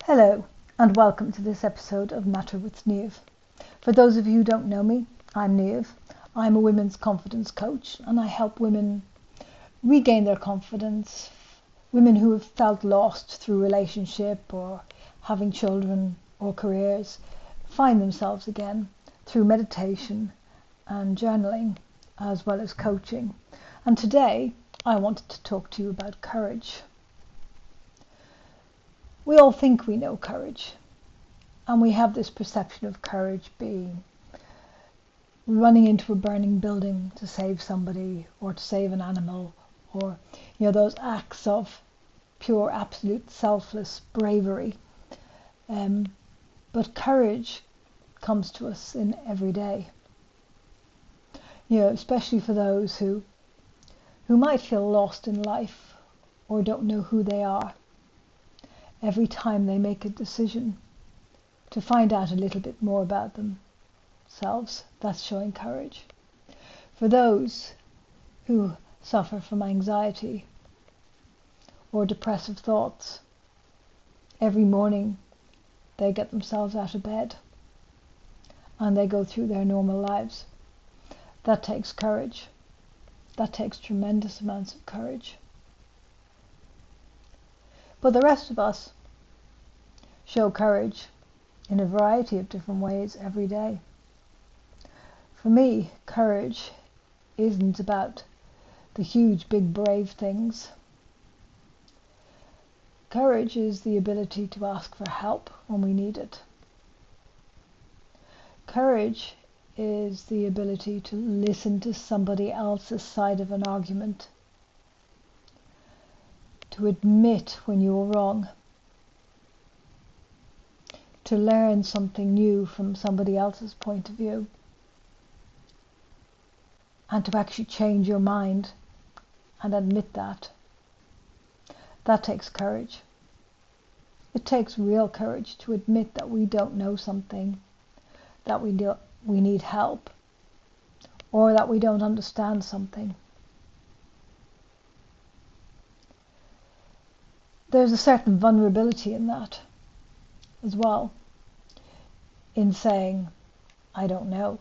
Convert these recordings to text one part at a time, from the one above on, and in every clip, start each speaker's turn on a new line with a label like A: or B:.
A: Hello, and welcome to this episode of Matter with Niamh. For those of you who don't know me, I'm Niamh. I'm a women's confidence coach, and I help women regain their confidence, women who have felt lost through relationship or having children or careers, find themselves again through meditation and journaling, as well as coaching. And today, I wanted to talk to you about courage. We all think we know courage, and we have this perception of courage being running into a burning building to save somebody or to save an animal, or those acts of pure, absolute, selfless bravery. But courage comes to us in every day. Especially for those who might feel lost in life or don't know who they are. Every time they make a decision to find out a little bit more about themselves, that's showing courage. For those who suffer from anxiety or depressive thoughts, every morning they get themselves out of bed and they go through their normal lives. That takes courage. That takes tremendous amounts of courage. But the rest of us show courage in a variety of different ways every day. For me, courage isn't about the huge, big, brave things. Courage is the ability to ask for help when we need it. Courage is the ability to listen to somebody else's side of an argument, to admit when you're wrong, to learn something new from somebody else's point of view, and to actually change your mind and admit that. That takes courage. It takes real courage to admit that we don't know something, that we need help, or that we don't understand something. There's a certain vulnerability in that as well, in saying, I don't know.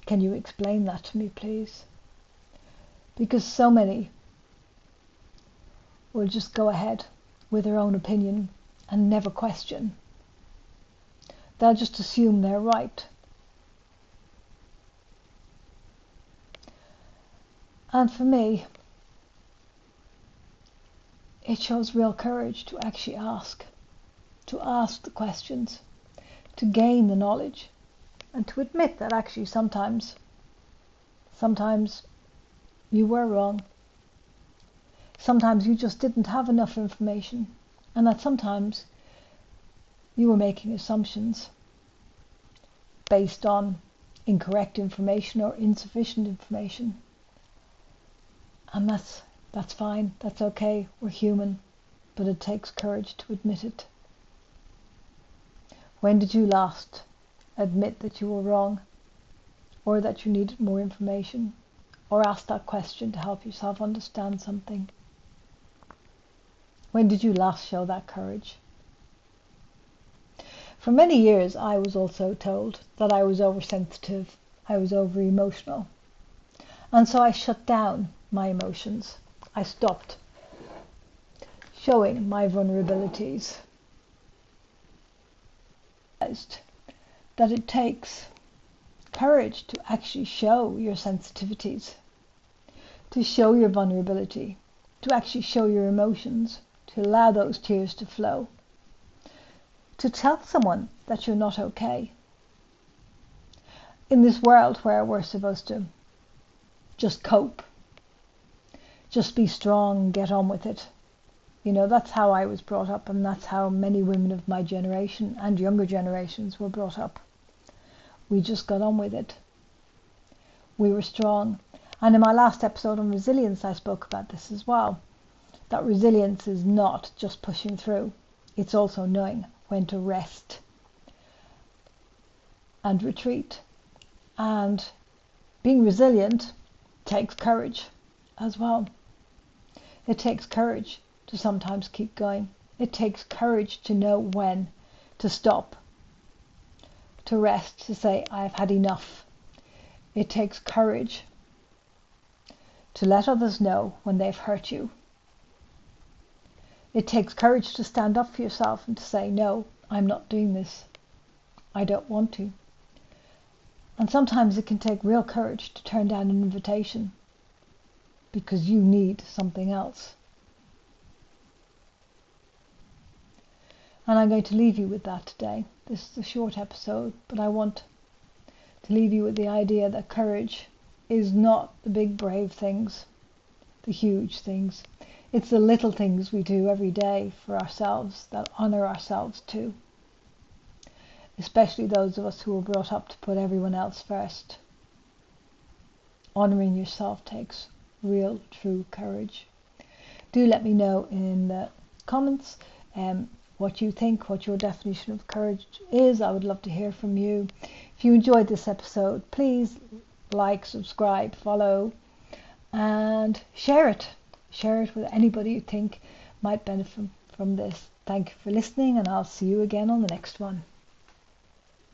A: Can you explain that to me, please? Because so many will just go ahead with their own opinion and never question. They'll just assume they're right. And for me, it shows real courage to actually ask the questions, to gain the knowledge, and to admit that actually sometimes you were wrong. Sometimes you just didn't have enough information, and that sometimes you were making assumptions based on incorrect information or insufficient information. And that's fine, that's okay, we're human, but it takes courage to admit it. When did you last admit that you were wrong, or that you needed more information, or ask that question to help yourself understand something? When did you last show that courage? For many years I was also told that I was oversensitive, I was over-emotional, and so I shut down my emotions. I stopped showing my vulnerabilities. That it takes courage to actually show your sensitivities, to show your vulnerability, to actually show your emotions, to allow those tears to flow, to tell someone that you're not okay. In this world where we're supposed to just cope, just be strong, get on with it. That's how I was brought up, and that's how many women of my generation and younger generations were brought up. We just got on with it. We were strong. And in my last episode on resilience, I spoke about this as well. That resilience is not just pushing through. It's also knowing when to rest and retreat. And being resilient takes courage as well. It takes courage to sometimes keep going It takes courage to know when to stop, to rest, to say, I've had enough. It takes courage to let others know when they've hurt you. It takes courage to stand up for yourself and to say, no, I'm not doing this. I don't want to. And sometimes it can take real courage to turn down an invitation because you need something else. And I'm going to leave you with that today. This is a short episode, but I want to leave you with the idea that courage is not the big brave things, the huge things. It's the little things we do every day for ourselves that honour ourselves too. Especially those of us who were brought up to put everyone else first. Honouring yourself takes real, true courage. Do let me know in the comments what you think, what your definition of courage is. I would love to hear from you. If you enjoyed this episode, please like, subscribe, follow, and share it. Share it with anybody you think might benefit from this. Thank you for listening, and I'll see you again on the next one.